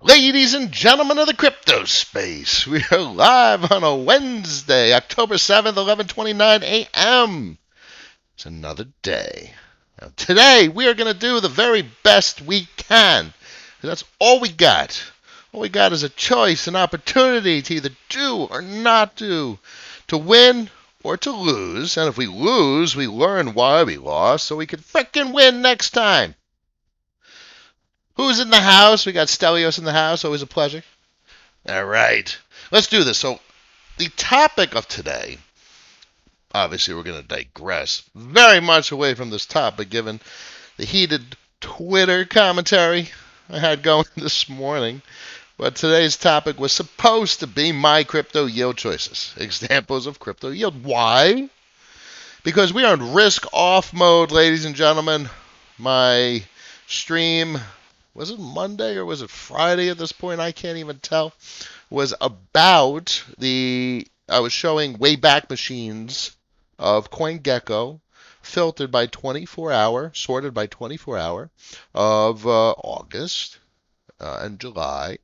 Ladies and gentlemen of the crypto space, we are live on a Wednesday, October 7th, 11:29 a.m. It's another day. Now, today, we are going to do the very best we can. That's all we got. All we got is a choice, an opportunity to either do or not do, to win or to lose. And if we lose, we learn why we lost so we can frickin' win next time. Who's in the house? We got Stelios in the house. Always a pleasure. All right. Let's do this. So, the topic of today, obviously, we're going to digress very much away from this topic given the heated Twitter commentary I had going this morning. But today's topic was supposed to be my crypto yield choices, examples of crypto yield. Why? Because we are in risk off mode, ladies and gentlemen. My stream, was it Monday or was it Friday at this point? I can't even tell. Was about I was showing Wayback Machines of CoinGecko, filtered by 24 hour, sorted by 24 hour of August and July.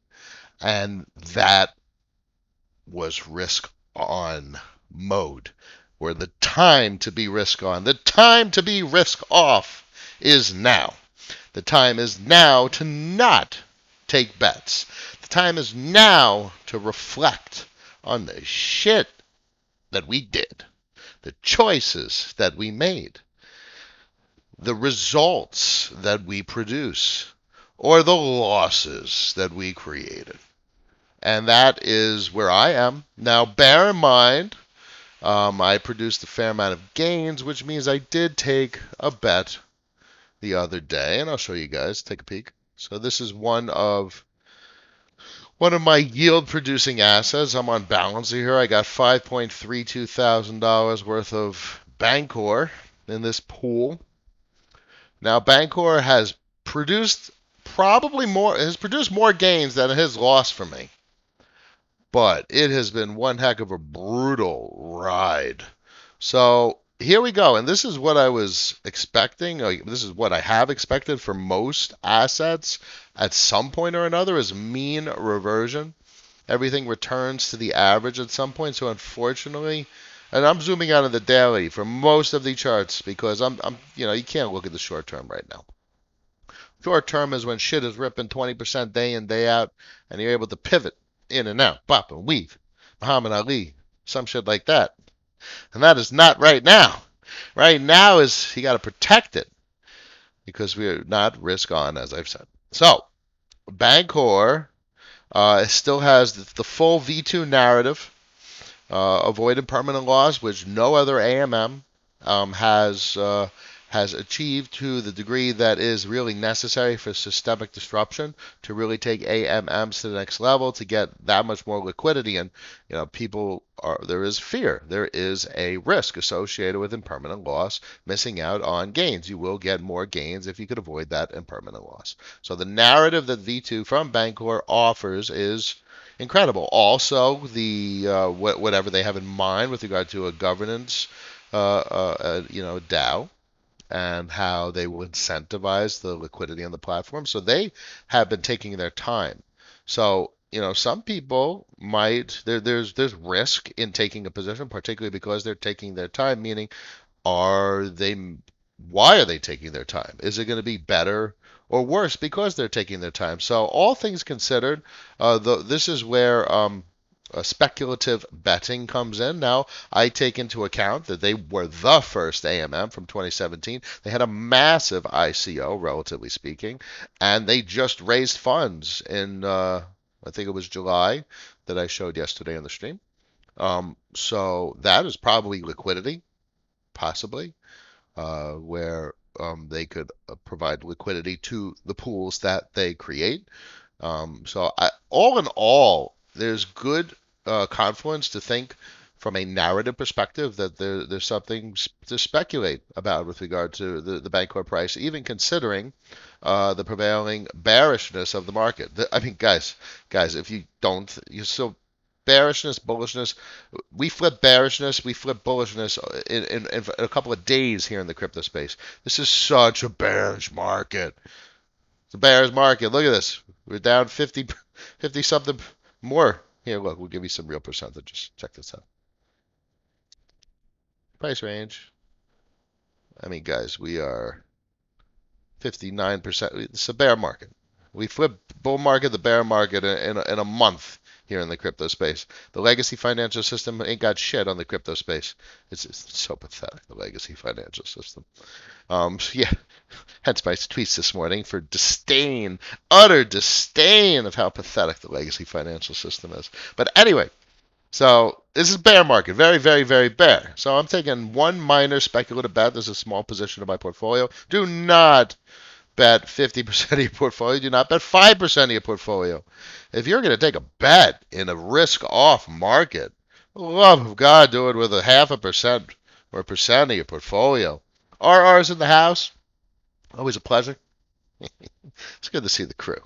And that was risk on mode, where the time to be risk on, the time to be risk off is now. The time is now to not take bets. The time is now to reflect on the shit that we did, the choices that we made, the results that we produce, or the losses that we created. And that is where I am. Now, bear in mind, I produced a fair amount of gains, which means I did take a bet the other day, and I'll show you guys. Take a peek. So this is one of my yield-producing assets. I'm on Balancer here. I got $5.32 thousand worth of Bancor in this pool. Now, Bancor has produced more gains than it has lost for me. But it has been one heck of a brutal ride. So here we go. And this is what I was expecting. This is what I have expected for most assets at some point or another, is mean reversion. Everything returns to the average at some point. So unfortunately, and I'm zooming out of the daily for most of the charts because you can't look at the short term right now. Short term is when shit is ripping 20% day in, day out, and you're able to pivot in and out, pop and weave, Muhammad Ali, some shit like that. And that is not right now. Right now is you got to protect it because we're not risk on, as I've said. So, Bancor still has the full V2 narrative, avoided permanent loss, which no other AMM has achieved to the degree that is really necessary for systemic disruption to really take AMMs to the next level, to get that much more liquidity. And there is fear. There is a risk associated with impermanent loss, missing out on gains. You will get more gains if you could avoid that impermanent loss. So the narrative that V2 from Bancor offers is incredible. Also, whatever they have in mind with regard to a governance, DAO, and how they will incentivize the liquidity on the platform. So they have been taking their time. So, some people there's risk in taking a position, particularly because they're taking their time, meaning why are they taking their time? Is it going to be better or worse because they're taking their time? So all things considered, this is where speculative betting comes in. Now, I take into account that they were the first AMM from 2017. They had a massive ICO, relatively speaking, and they just raised funds in, I think it was July, that I showed yesterday on the stream. So that is probably liquidity, possibly, where they could provide liquidity to the pools that they create. All in all, there's good confluence to think from a narrative perspective that there's something to speculate about with regard to the Bancor price, even considering the prevailing bearishness of the market. I mean, guys, if you don't, you're still bearishness, bullishness. We flip bearishness, we flip bullishness in a couple of days here in the crypto space. This is such a bearish market. It's a bear's market. Look at this. We're down 50 something more. Here, look, we'll give you some real percentages. Check this out. Price range. I mean, guys, we are 59%. It's a bear market. We flipped bull market the bear market in a month here in the crypto space. The legacy financial system ain't got shit on the crypto space. It's so pathetic, the legacy financial system. So yeah, hence my tweets this morning for disdain, utter disdain of how pathetic the legacy financial system is. But anyway, so this is bear market, very, very, very bear. So I'm taking one minor speculative bet. There's a small position of my portfolio. Do not bet 50% of your portfolio. Do not bet 5% of your portfolio. If you're going to take a bet in a risk-off market, for the love of God, do it with a 0.5% or a percent of your portfolio. RR's in the house. Always a pleasure. It's good to see the crew.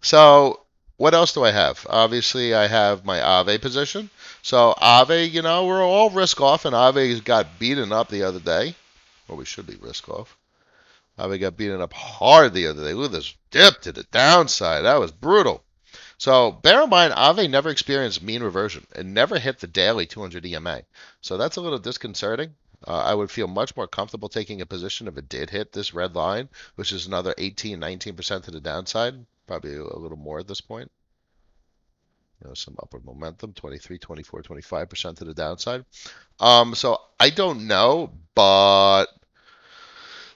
So, what else do I have? Obviously, I have my Aave position. So, Aave, we're all risk off, and Aave got beaten up the other day. Or we should be risk off. Aave got beaten up hard the other day. Look at this dip to the downside. That was brutal. So, bear in mind, Aave never experienced mean reversion. It never hit the daily 200 EMA. So, that's a little disconcerting. I would feel much more comfortable taking a position if it did hit this red line, which is another 18, 19% to the downside. Probably a little more at this point. Some upward momentum, 23, 24, 25% to the downside. So I don't know, but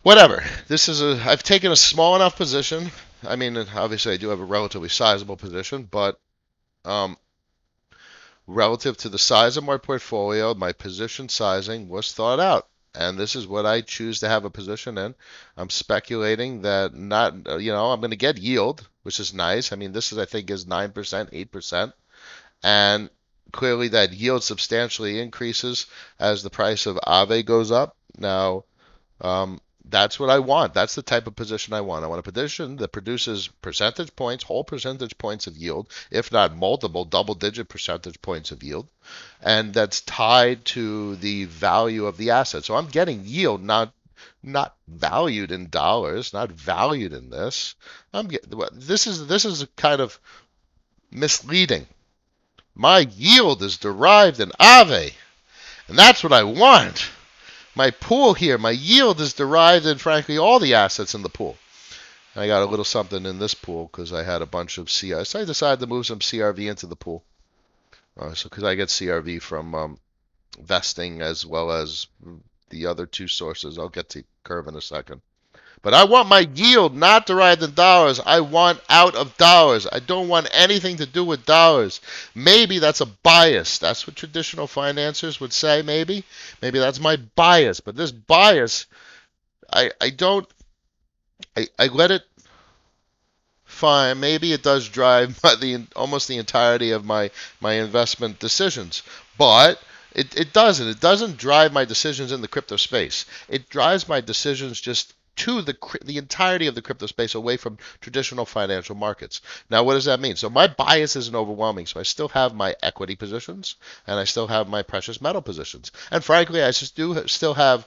whatever. I've taken a small enough position. I mean, obviously I do have a relatively sizable position, but um, relative to the size of my portfolio, my position sizing was thought out. And this is what I choose to have a position in. I'm speculating that I'm going to get yield, which is nice. I mean, this I think, is 9%, 8%. And clearly that yield substantially increases as the price of Aave goes up. Now, that's what I want. That's the type of position I want. I want a position that produces percentage points, whole percentage points of yield, if not multiple double-digit percentage points of yield, and that's tied to the value of the asset. So I'm getting yield, not valued in dollars, not valued in this. This is kind of misleading. My yield is derived in Aave, and that's what I want. My pool here, my yield is derived in, frankly, all the assets in the pool. And I got a little something in this pool because I had a bunch of CRV. So I decided to move some CRV into the pool. Because I get CRV from vesting as well as the other two sources. I'll get to Curve in a second. But I want my yield not derived in dollars. I want out of dollars. I don't want anything to do with dollars. Maybe that's a bias. That's what traditional financiers would say, maybe. Maybe that's my bias. But this bias, I let it fine. Maybe it does drive almost the entirety of my investment decisions. But it doesn't. It doesn't drive my decisions in the crypto space. It drives my decisions just to the entirety of the crypto space away from traditional financial markets. Now, what does that mean? So my bias isn't overwhelming. So I still have my equity positions and I still have my precious metal positions. And frankly, I still have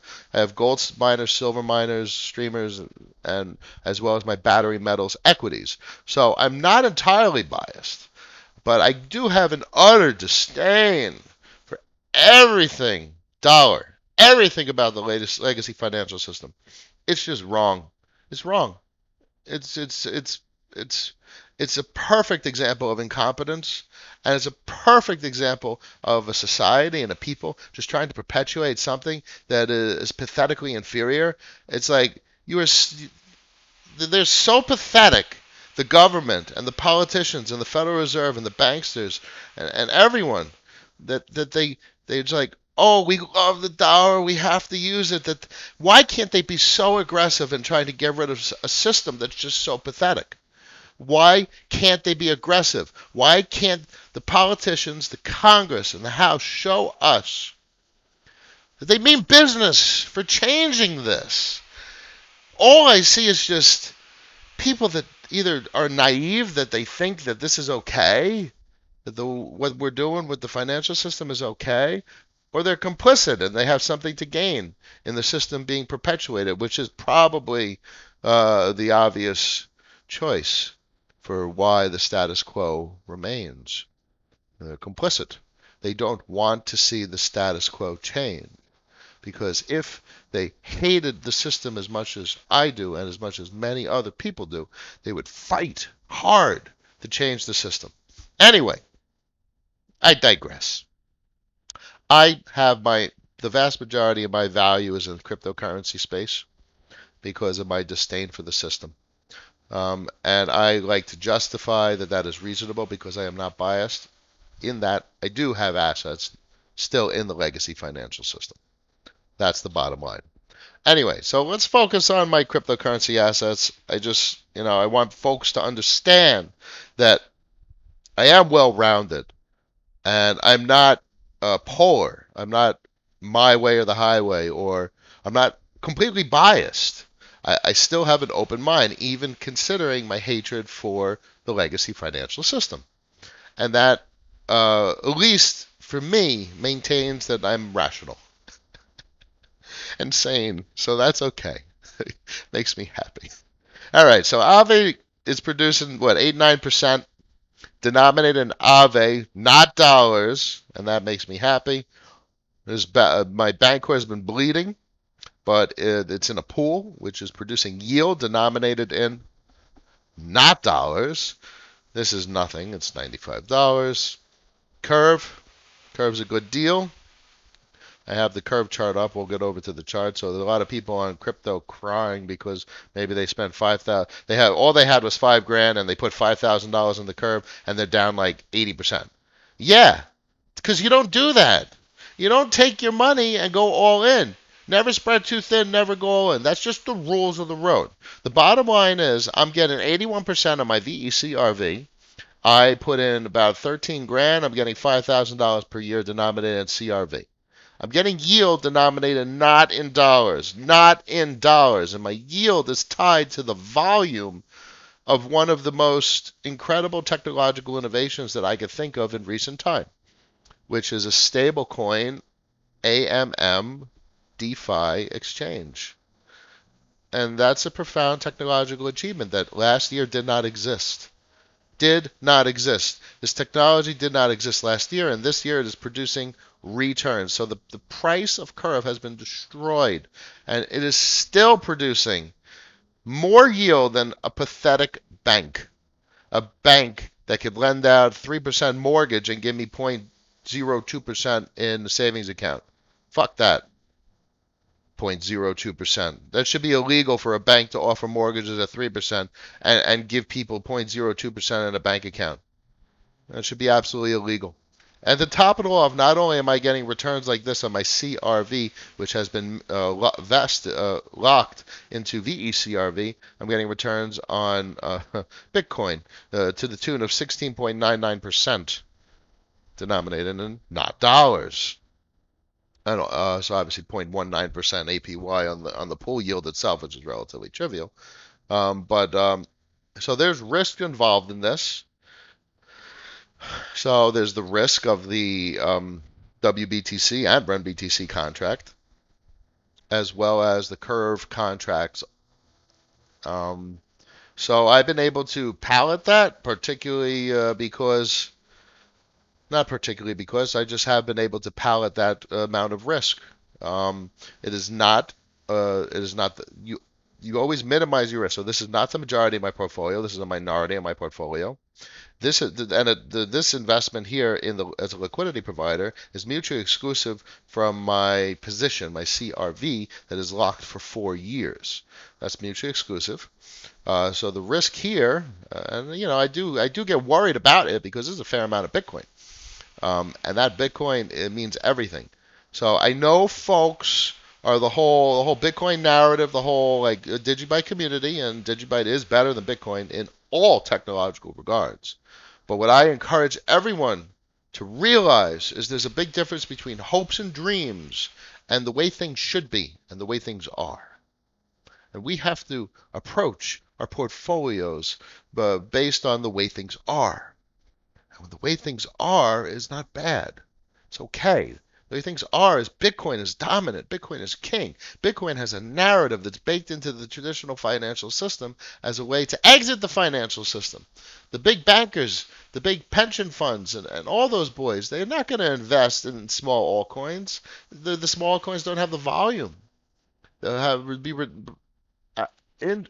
gold miners, silver miners, streamers, and as well as my battery metals equities. So I'm not entirely biased, but I do have an utter disdain for everything dollar, everything about the latest legacy financial system. It's just wrong. It's wrong. It's it's a perfect example of incompetence, and it's a perfect example of a society and a people just trying to perpetuate something that is pathetically inferior. It's like they're so pathetic. The government and the politicians and the Federal Reserve and the banksters and everyone they're just like, oh, we love the dollar, we have to use it. Why can't they be so aggressive in trying to get rid of a system that's just so pathetic? Why can't they be aggressive? Why can't the politicians, the Congress, and the House show us that they mean business for changing this? All I see is just people that either are naive, that they think that this is okay, that what we're doing with the financial system is okay, or they're complicit and they have something to gain in the system being perpetuated, which is probably the obvious choice for why the status quo remains. They're complicit. They don't want to see the status quo change. Because if they hated the system as much as I do and as much as many other people do, they would fight hard to change the system. Anyway, I digress. I have the vast majority of my value is in cryptocurrency space because of my disdain for the system. And I like to justify that that is reasonable because I am not biased in that I do have assets still in the legacy financial system. That's the bottom line. Anyway, so let's focus on my cryptocurrency assets. I want folks to understand that I am well-rounded and I'm not polar. I'm not my way or the highway, or I'm not completely biased. I still have an open mind, even considering my hatred for the legacy financial system. And that, at least for me, maintains that I'm rational and sane. So that's okay. Makes me happy. All right, so Aave is producing, what, 8-9% denominated in Aave, not dollars, and that makes me happy. My Bancor has been bleeding, but it's in a pool, which is producing yield denominated in not dollars. This is nothing. It's $95. Curve's a good deal. I have the curve chart up. We'll get over to the chart. So there's a lot of people on crypto crying because maybe they spent 5,000. All they had was $5,000 and they put $5,000 in the curve and they're down like 80%. Yeah, because you don't do that. You don't take your money and go all in. Never spread too thin, never go all in. That's just the rules of the road. The bottom line is I'm getting 81% of my VECRV. I put in about $13,000. I'm getting $5,000 per year denominated in CRV. I'm getting yield denominated not in dollars, and my yield is tied to the volume of one of the most incredible technological innovations that I could think of in recent time, which is a stablecoin AMM DeFi exchange. And that's a profound technological achievement that last year did not exist. This technology did not exist last year, and this year it is producing returns. So the price of Curve has been destroyed, and it is still producing more yield than a pathetic bank. A bank that could lend out 3% mortgage and give me 0.02% in the savings account. Fuck that. 0.02%. That should be illegal for a bank to offer mortgages at 3% and give people 0.02% in a bank account. That should be absolutely illegal. And to top it all off, not only am I getting returns like this on my CRV, which has been locked into VECRV, I'm getting returns on Bitcoin to the tune of 16.99% denominated in not dollars. So obviously 0.19% APY on the pool yield itself, which is relatively trivial. So there's risk involved in this. So there's the risk of the WBTC and BTC contract, as well as the Curve contracts. So I've been able to pallet that, not particularly because I just have been able to pallet that amount of risk. It is not you always minimize your risk. So this is not the majority of my portfolio. This is a minority of my portfolio. This investment here as a liquidity provider is mutually exclusive from my position, my CRV, that is locked for 4 years. That's mutually exclusive. So the risk here, and I do get worried about it because there's a fair amount of Bitcoin, and that Bitcoin, it means everything. So I know folks are the whole Bitcoin narrative, the whole like Digibyte community, and Digibyte is better than Bitcoin in all technological regards. But what I encourage everyone to realize is there's a big difference between hopes and dreams and the way things should be and the way things are. And we have to approach our portfolios based on the way things are. And the way things are is not bad. It's okay. He thinks R is Bitcoin is dominant. Bitcoin is king. Bitcoin has a narrative that's baked into the traditional financial system as a way to exit the financial system. The big bankers, the big pension funds, and all those boys, they're not going to invest in small altcoins. The small altcoins don't have the volume. They'll have be uh, in,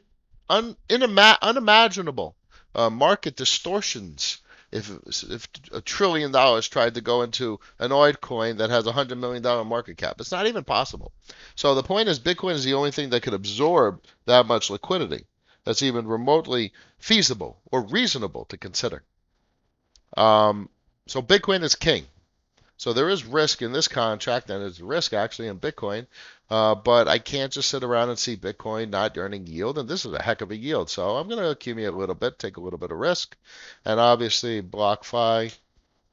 unimaginable market distortions. If $1 trillion tried to go into an oil coin that has $100 million market cap, it's not even possible. So the point is, Bitcoin is the only thing that could absorb that much liquidity that's even remotely feasible or reasonable to consider. So Bitcoin is king. So there is risk in this contract, and there's risk actually in Bitcoin. But I can't just sit around and see Bitcoin not earning yield, and this is a heck of a yield. So I'm going to accumulate a little bit, take a little bit of risk, and obviously BlockFi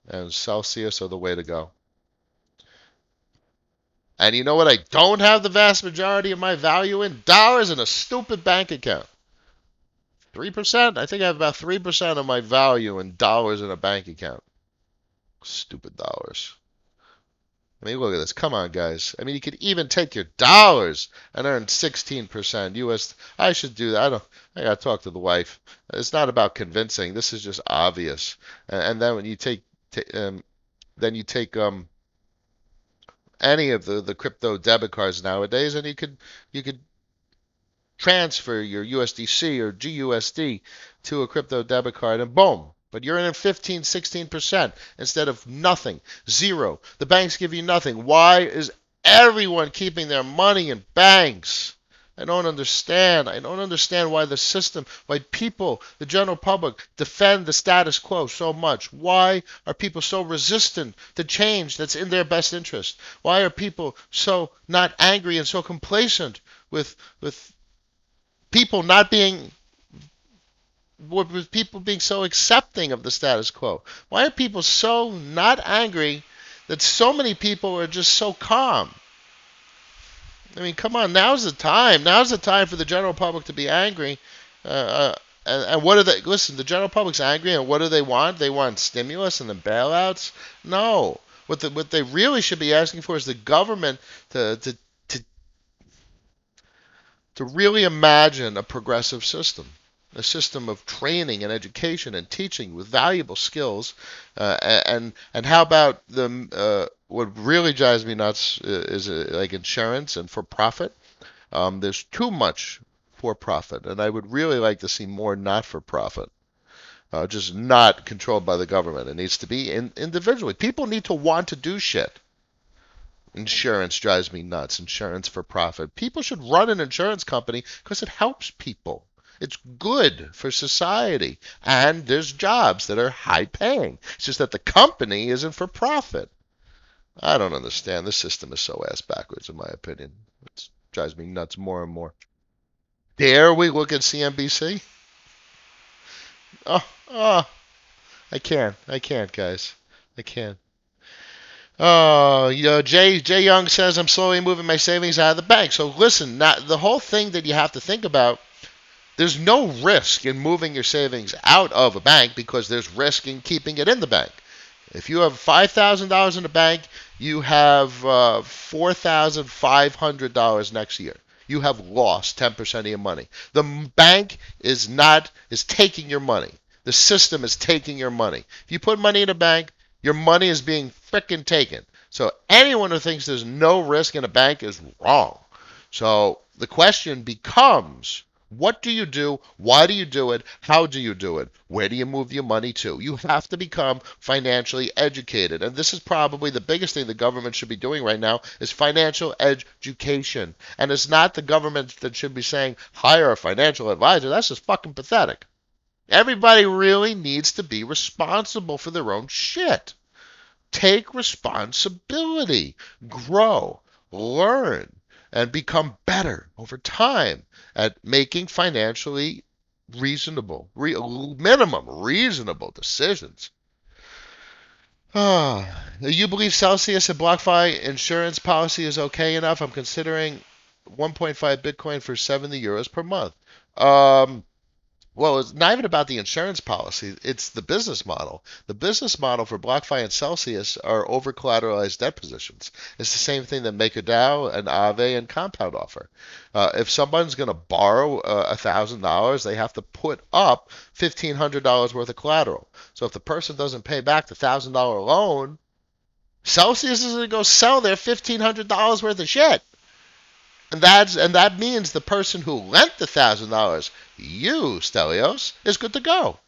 and Celsius are the way to go. And you know what? I don't have the vast majority of my value in dollars in a stupid bank account. 3%? I think I have about 3% of my value in dollars in a bank account. Stupid dollars. I mean, look at this. Come on, guys. I mean, you could even take your dollars and earn 16% US. I should do that. I gotta talk to the wife. It's not about convincing. This is just obvious. And then when you take any of the crypto debit cards nowadays, and you could transfer your USDC or GUSD to a crypto debit card, and boom. But you're in 15, 16% instead of nothing, zero. The banks give you nothing. Why is everyone keeping their money in banks? I don't understand. I don't understand why the system, why people, the general public, defend the status quo so much. Why are people so resistant to change that's in their best interest? Why are people so not angry and so complacent with people not being with people being so accepting of the status quo? Why are people so not angry that so many people are just so calm? I mean, come on, now's the time. Now's the time for the general public to be angry. And what are they? Listen, the general public's angry, and what do they want? They want stimulus and then bailouts? No. What they really should be asking for is the government to really imagine a progressive system. A system of training and education and teaching with valuable skills, and how about what really drives me nuts is like insurance and for profit. There's too much for profit, and I would really like to see more not for profit, just not controlled by the government. It needs to be individually. People need to want to do shit. Insurance drives me nuts. Insurance for profit. People should run an insurance company because it helps people. It's good for society. And there's jobs that are high paying. It's just that the company isn't for profit. I don't understand. This system is so ass backwards, in my opinion. It drives me nuts more and more. Dare we look at CNBC? Oh, I can't. I can't, guys. I can't. Oh, Jay Young says I'm slowly moving my savings out of the bank. So listen, the whole thing that you have to think about, there's no risk in moving your savings out of a bank because there's risk in keeping it in the bank. If you have $5,000 in the bank, you have $4,500 next year. You have lost 10% of your money. The bank is taking your money. The system is taking your money. If you put money in a bank, your money is being frickin' taken. So anyone who thinks there's no risk in a bank is wrong. So the question becomes, what do you do? Why do you do it? How do you do it? Where do you move your money to? You have to become financially educated. And this is probably the biggest thing the government should be doing right now is financial education. And it's not the government that should be saying, hire a financial advisor. That's just fucking pathetic. Everybody really needs to be responsible for their own shit. Take responsibility. Grow. Learn. And become better over time at making financially minimum reasonable decisions. You believe Celsius and BlockFi insurance policy is okay enough? I'm considering 1.5 Bitcoin for 70 euros per month. Well, it's not even about the insurance policy. It's the business model. The business model for BlockFi and Celsius are over collateralized debt positions. It's the same thing that MakerDAO and Aave and Compound offer. If someone's going to borrow $1,000, they have to put up $1,500 worth of collateral. So if the person doesn't pay back the $1,000 loan, Celsius is going to go sell their $1,500 worth of shit. And that means the person who lent the $1,000, you, Stelios, is good to go.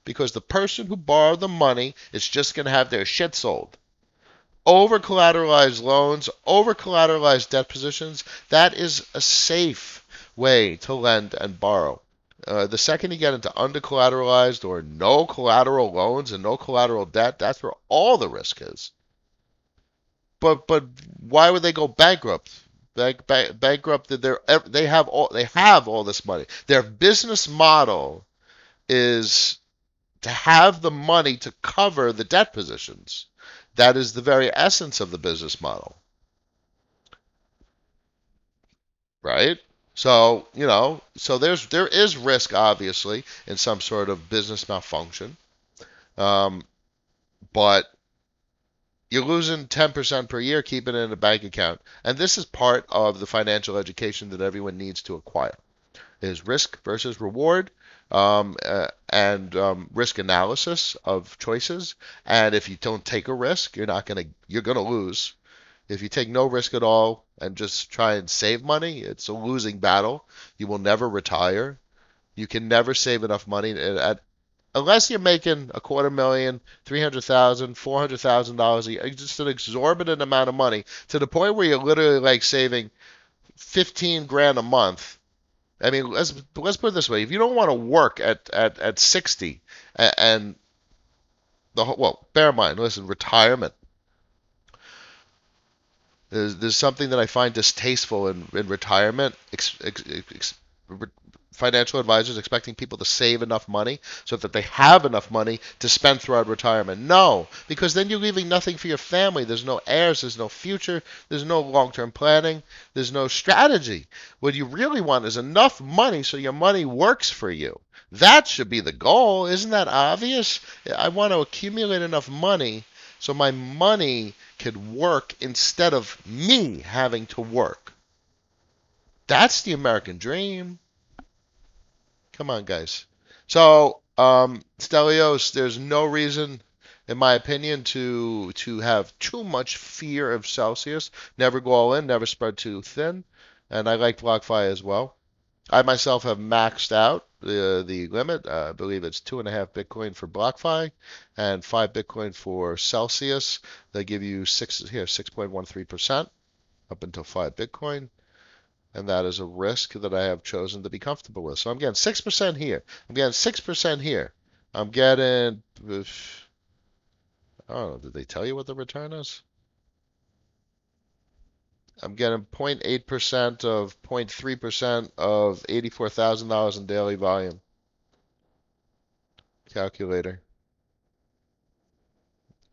Because the person who borrowed the money is just going to have their shit sold. Over collateralized loans, over collateralized debt positions, that is a safe way to lend and borrow. The second you get into under collateralized or no collateral loans and no collateral debt, that's where all the risk is. But why would they go bankrupt? Bankrupt. They have all this money. Their business model is to have the money to cover the debt positions. That is the very essence of the business model, right? So there is risk obviously in some sort of business malfunction, um, but you're losing 10% per year keeping it in a bank account. And this is part of the financial education that everyone needs to acquire. Is risk versus reward, and risk analysis of choices. And if you don't take a risk, you're gonna lose. If you take no risk at all and just try and save money, it's a losing battle. You will never retire. You can never save enough money unless you're making a quarter million, 300,000, $400,000 a year, just an exorbitant amount of money to the point where you're literally like saving 15 grand a month. I mean, let's put it this way: if you don't want to work at 60, and well, bear in mind, listen, retirement. There's something that I find distasteful in retirement. Financial advisors expecting people to save enough money so that they have enough money to spend throughout retirement. No, because then you're leaving nothing for your family. There's no heirs, there's no future, there's no long-term planning, there's no strategy. What you really want is enough money so your money works for you. That should be the goal. Isn't that obvious? I want to accumulate enough money so my money could work instead of me having to work. That's the American dream. Come on, guys. So, Stelios, there's no reason, in my opinion, to have too much fear of Celsius. Never go all in, never spread too thin. And I like BlockFi as well. I myself have maxed out the limit. I believe it's 2.5 Bitcoin for BlockFi and 5 Bitcoin for Celsius. They give you 6.13% up until 5 Bitcoin. And that is a risk that I have chosen to be comfortable with. So I'm getting 6% here. I'm getting 6% here. I'm getting, I don't know, did they tell you what the return is? I'm getting 0.8% of 0.3% of $84,000 in daily volume. Calculator.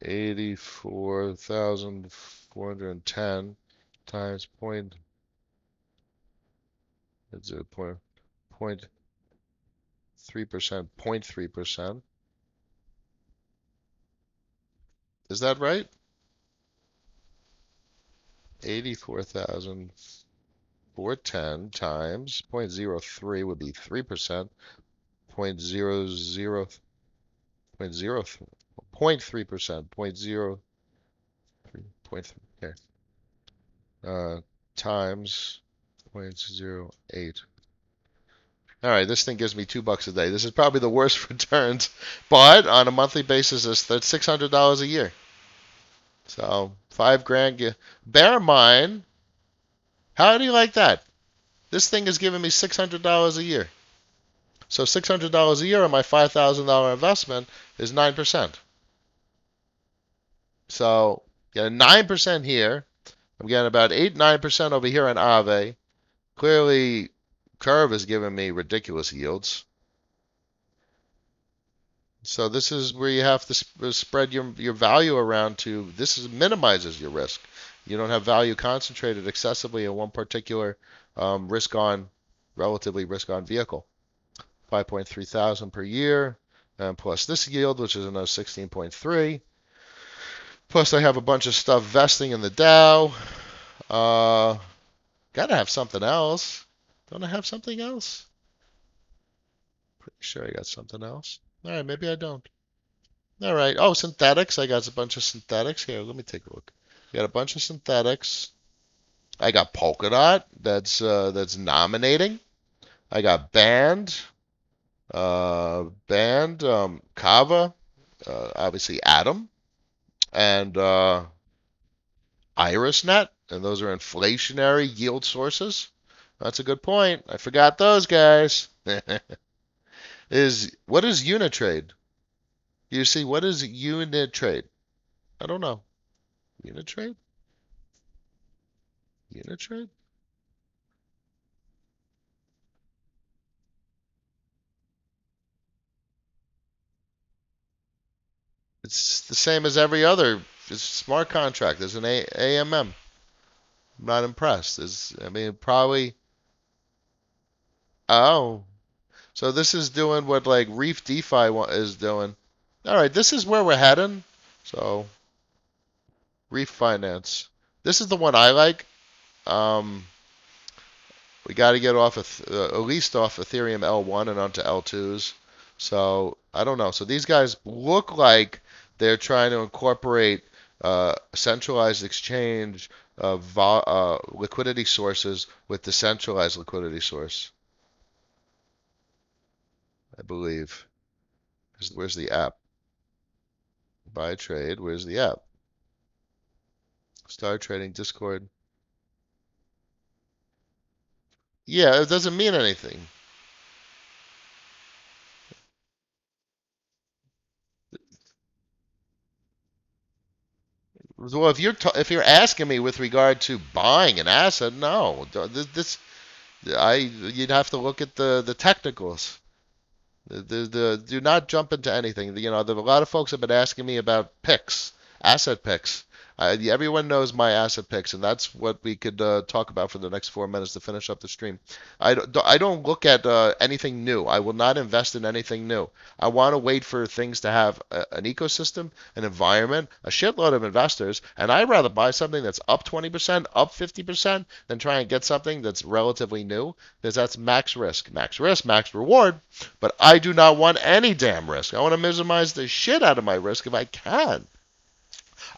84,410 times point, it's a point 3%, 0.3%. Is that right? 84,410 times 0.03 would be 3%. 0.00, 0.3%, 0.03, okay, times 0.08. All right, this thing gives me $2 a day. This is probably the worst returns, but on a monthly basis, that's $600 a year. So 5 grand. Bear in mind, how do you like that? This thing is giving me $600 a year. So $600 a year on my $5,000 investment is 9%. So getting 9% here. I'm getting about 8-9% over here on Aave. Clearly, Curve is giving me ridiculous yields. So this is where you have to spread your value around to. Minimizes your risk. You don't have value concentrated excessively in one particular relatively risk-on vehicle. 5.3 thousand per year, and plus this yield, which is another 16.3. Plus I have a bunch of stuff vesting in the Dow. Uh, Gotta have something else. Don't I have something else? Pretty sure I got something else. All right, maybe I don't. All right. Oh, synthetics. I got a bunch of synthetics. Here, let me take a look. I got a bunch of synthetics. I got Polkadot. That's nominating. I got Kava, obviously Atom, and IrisNet, and those are inflationary yield sources. That's a good point. I forgot those guys. What is Unitrade? You see, what is Unitrade? I don't know. Unitrade? Unitrade? It's the same as every other smart contract. There's an AMM. I'm not impressed. I mean, probably. Oh, so this is doing what like Reef DeFi is doing. All right, this is where we're heading. So Reef Finance. This is the one I like. Um, we got to get off at least off Ethereum L1 and onto L2s. So I don't know. So these guys look like they're trying to incorporate centralized exchange of liquidity sources with decentralized liquidity source, I believe. Where's the app? Buy trade. Where's the app? Start trading Discord. Yeah, it doesn't mean anything. Well, if you're asking me with regard to buying an asset, no. You'd have to look at the technicals. Do not jump into anything. A lot of folks have been asking me about picks, asset picks. Everyone knows my asset picks, and that's what we could talk about for the next 4 minutes to finish up the stream. I don't look at anything new. I will not invest in anything new. I want to wait for things to have an ecosystem, an environment, a shitload of investors, and I'd rather buy something that's up 20%, up 50% than try and get something that's relatively new, because that's max risk. Max risk, max reward. But I do not want any damn risk. I want to minimize the shit out of my risk if I can.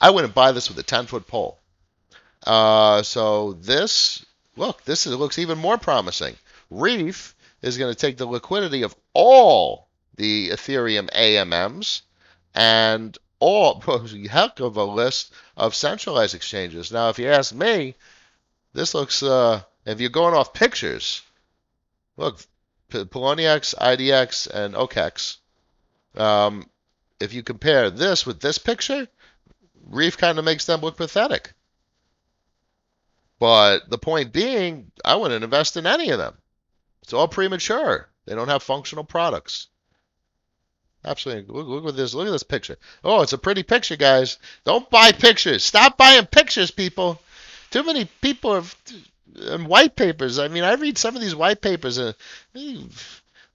I wouldn't buy this with a 10-foot pole. So this looks even more promising. Reef is going to take the liquidity of all the Ethereum AMMs and all heck of a list of centralized exchanges. Now, if you ask me, this looks if you're going off pictures, look, Poloniex, IDX, and OKEX. If you compare this with this picture, Reef kind of makes them look pathetic. But the point being, I wouldn't invest in any of them. It's all premature. They don't have functional products. Absolutely. Look at this. Look at this picture. Oh, it's a pretty picture, guys. Don't buy pictures. Stop buying pictures, people. Too many people have and white papers. I mean, I read some of these white papers, and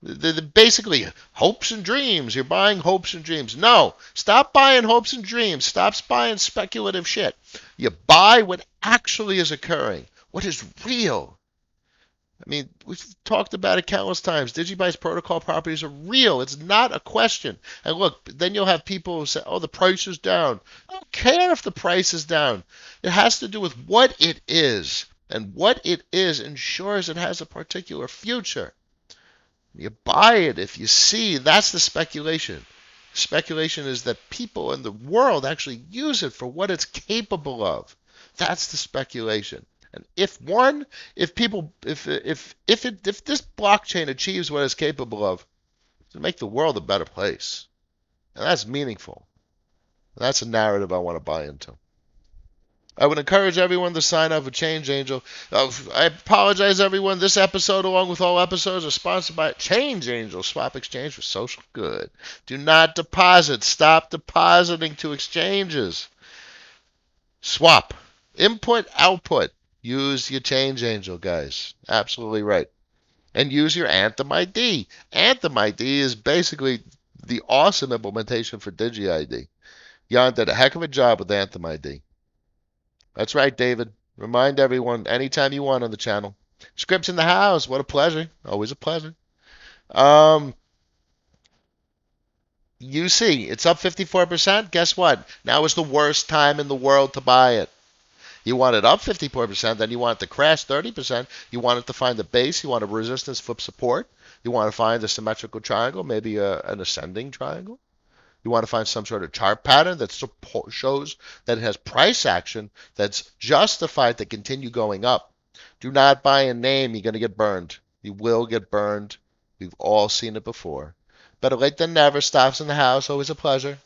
they're basically hopes and dreams. You're buying hopes and dreams. No, stop buying hopes and dreams. Stop buying speculative shit. You buy what actually is occurring, what is real. I mean, we've talked about it countless times. DigiByte's protocol properties are real. It's not a question. And look, then you'll have people who say, oh, the price is down. I don't care if the price is down. It has to do with what it is. And what it is ensures it has a particular future. You buy it if you see. That's the speculation. Speculation is that people in the world actually use it for what it's capable of. That's the speculation. And if this blockchain achieves what it's capable of, it'll make the world a better place. And that's meaningful. And that's a narrative I want to buy into. I would encourage everyone to sign up for Change Angel. I apologize, everyone. This episode, along with all episodes, are sponsored by Change Angel, swap exchange for social good. Do not deposit. Stop depositing to exchanges. Swap. Input, output. Use your Change Angel, guys. Absolutely right. and use your Anthem ID. Anthem ID is basically the awesome implementation for DigiID. Jan did a heck of a job with Anthem ID. That's right, David. Remind everyone anytime you want on the channel. Scripts in the house. What a pleasure. Always a pleasure. Um, you see, it's up 54%. Guess what? Now is the worst time in the world to buy it. You want it up 54%, then you want it to crash 30%. You want it to find the base. You want a resistance flip support. You want to find a symmetrical triangle, maybe an ascending triangle. You want to find some sort of chart pattern that shows that it has price action that's justified to continue going up. Do not buy a name. You're going to get burned. You will get burned. We've all seen it before. Better late than never. Stops in the house. Always a pleasure.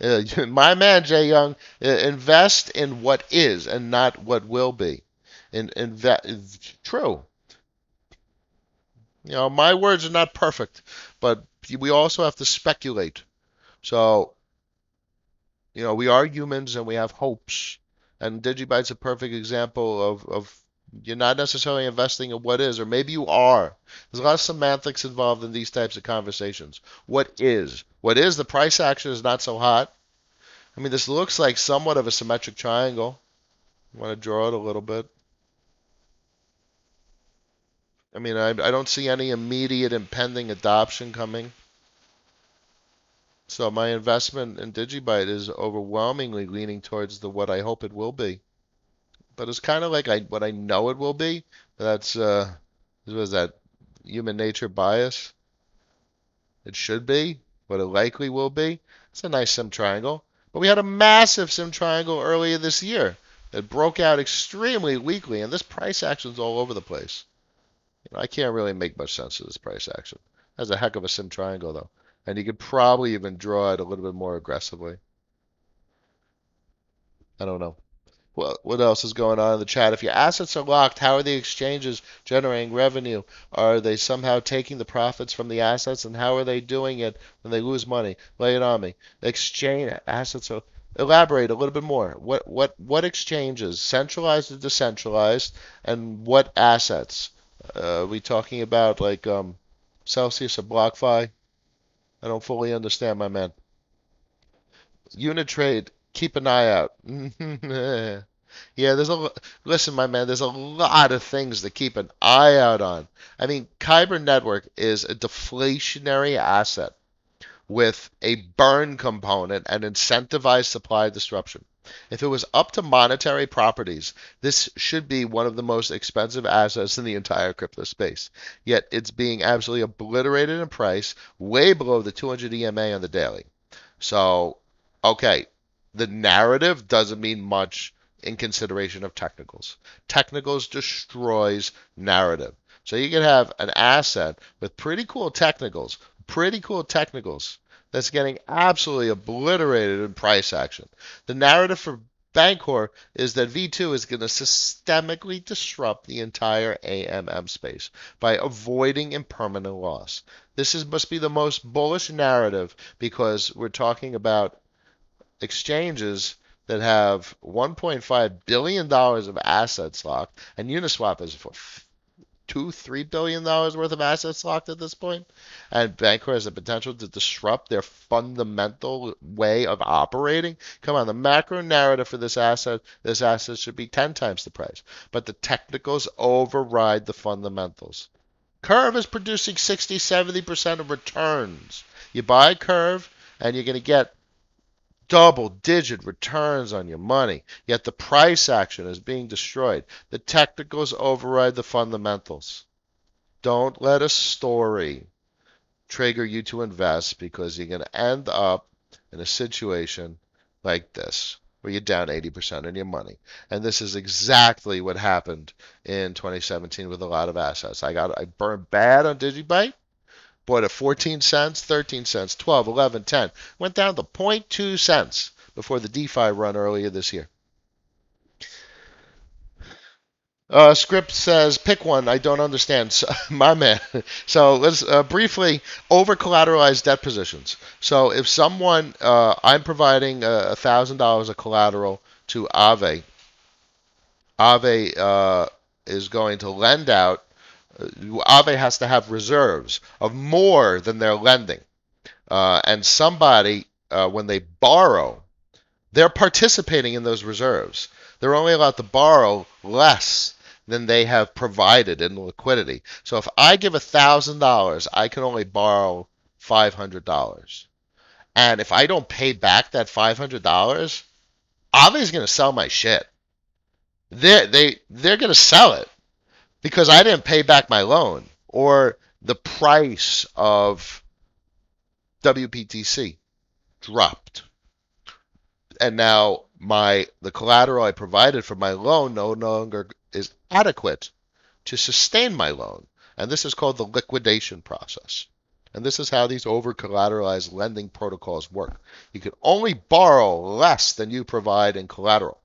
My man, Jay Young, invest in what is and not what will be. True. My words are not perfect, but we also have to speculate. So, we are humans and we have hopes. And Digibyte's a perfect example of you're not necessarily investing in what is, or maybe you are. There's a lot of semantics involved in these types of conversations. What is? What is? The price action is not so hot. I mean, this looks like somewhat of a symmetric triangle. I want to draw it a little bit. I mean, I don't see any immediate impending adoption coming. So my investment in Digibyte is overwhelmingly leaning towards the what I hope it will be. But it's kind of like what I know it will be. That's what is that? Human nature bias. It should be what it likely will be. It's a nice sim triangle. But we had a massive sim triangle earlier this year that broke out extremely weakly, and this price action's all over the place. I can't really make much sense of this price action. That's a heck of a sim triangle, though. And you could probably even draw it a little bit more aggressively. I don't know. What else is going on in the chat? If your assets are locked, how are the exchanges generating revenue? Are they somehow taking the profits from the assets, and how are they doing it when they lose money? Lay it on me. Exchange assets are. Elaborate a little bit more. What exchanges, centralized or decentralized, and what assets? Are we talking about like Celsius or BlockFi? I don't fully understand, my man. Unit trade, keep an eye out. Yeah, listen, my man, there's a lot of things to keep an eye out on. I mean, Kyber Network is a deflationary asset with a burn component and incentivized supply disruption. If it was up to monetary properties, this should be one of the most expensive assets in the entire crypto space. Yet it's being absolutely obliterated in price, way below the 200 EMA on the daily. So, okay, the narrative doesn't mean much in consideration of technicals. Technicals destroys narrative. So you can have an asset with pretty cool technicals that's getting absolutely obliterated in price action. The narrative for Bancor is that V2 is going to systemically disrupt the entire AMM space by avoiding impermanent loss. Must be the most bullish narrative because we're talking about exchanges that have $1.5 billion of assets locked, and Uniswap is for $2-3 billion worth of assets locked at this point, and Bancor has the potential to disrupt their fundamental way of operating. Come on, the macro narrative for this asset should be 10 times the price, but the technicals override the fundamentals. Curve is producing 60-70% of returns. You buy Curve, and you're going to get double-digit returns on your money, yet the price action is being destroyed. The technicals override the fundamentals. Don't let a story trigger you to invest because you're going to end up in a situation like this where you're down 80% on your money. And this is exactly what happened in 2017 with a lot of assets. I burned bad on Digibyte. Bought at 14 cents, 13 cents, 12, 11, 10. Went down to 0.2 cents before the DeFi run earlier this year. Script says, pick one. I don't understand. So, my man. So let's briefly over collateralized debt positions. So if someone, I'm providing $1,000 of collateral to Aave. Aave is going to lend out Aave has to have reserves of more than they're lending. And somebody, when they borrow, they're participating in those reserves. They're only allowed to borrow less than they have provided in liquidity. So if I give $1,000, I can only borrow $500. And if I don't pay back that $500, Avi's going to sell my shit. They're going to sell it because I didn't pay back my loan, or the price of WPTC dropped, and now the collateral I provided for my loan no longer is adequate to sustain my loan. And this is called the liquidation process. And this is how these over collateralized lending protocols work. You can only borrow less than you provide in collateral.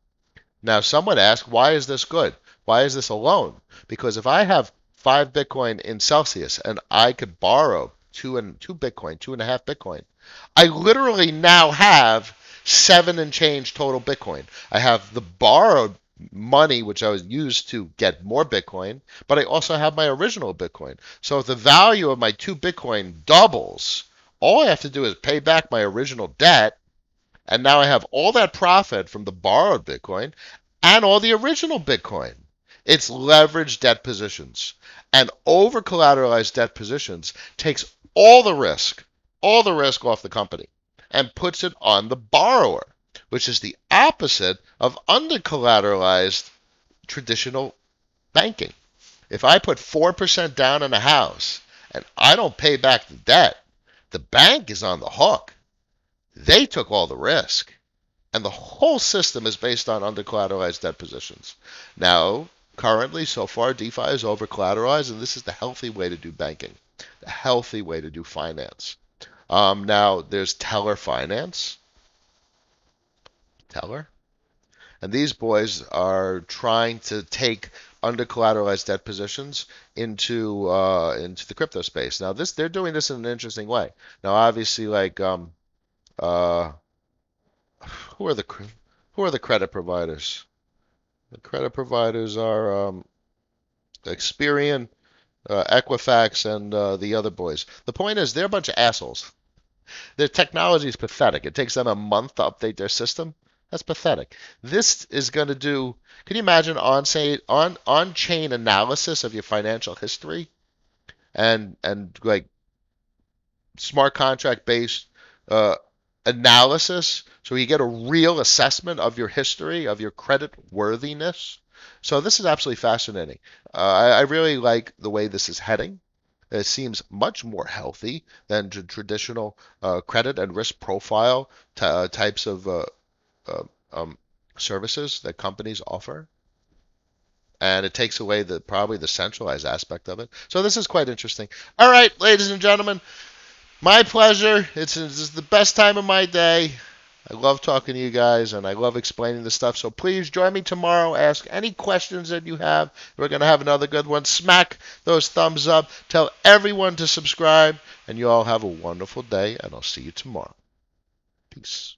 Now, someone asked, why is this good? Why is this a loan? Because if I have 5 Bitcoin in Celsius and I could borrow 2 Bitcoin, 2.5 Bitcoin, I literally now have 7 and change total Bitcoin. I have the borrowed money, which I was used to get more Bitcoin, but I also have my original Bitcoin. So if the value of my 2 Bitcoin doubles, all I have to do is pay back my original debt, and now I have all that profit from the borrowed Bitcoin and all the original Bitcoin. It's leveraged debt positions. And over collateralized debt positions takes all the risk off the company and puts it on the borrower, which is the opposite of under collateralized traditional banking. If I put 4% down on a house and I don't pay back the debt, the bank is on the hook. They took all the risk. And the whole system is based on under collateralized debt positions. Now, currently, so far, DeFi is over collateralized, and this is the healthy way to do banking, the healthy way to do finance. Now, there's teller finance. Teller? And these boys are trying to take under collateralized debt positions into the crypto space. Now, they're doing this in an interesting way. Now, obviously, like uh, who are the credit providers? The credit providers are Experian, Equifax, and the other boys. The point is, they're a bunch of assholes. Their technology is pathetic. It takes them a month to update their system. That's pathetic. This is going to do. Can you imagine on-chain analysis of your financial history and like smart contract based uh, analysis, so you get a real assessment of your history, of your credit worthiness. So this is absolutely fascinating. I really like the way this is heading. It seems much more healthy than traditional credit and risk profile types of uh, um, services that companies offer. And it takes away probably the centralized aspect of it. So this is quite interesting. All right, ladies and gentlemen, my pleasure. It's the best time of my day. I love talking to you guys, and I love explaining this stuff. So please join me tomorrow. Ask any questions that you have. We're going to have another good one. Smack those thumbs up. Tell everyone to subscribe, and you all have a wonderful day, and I'll see you tomorrow. Peace.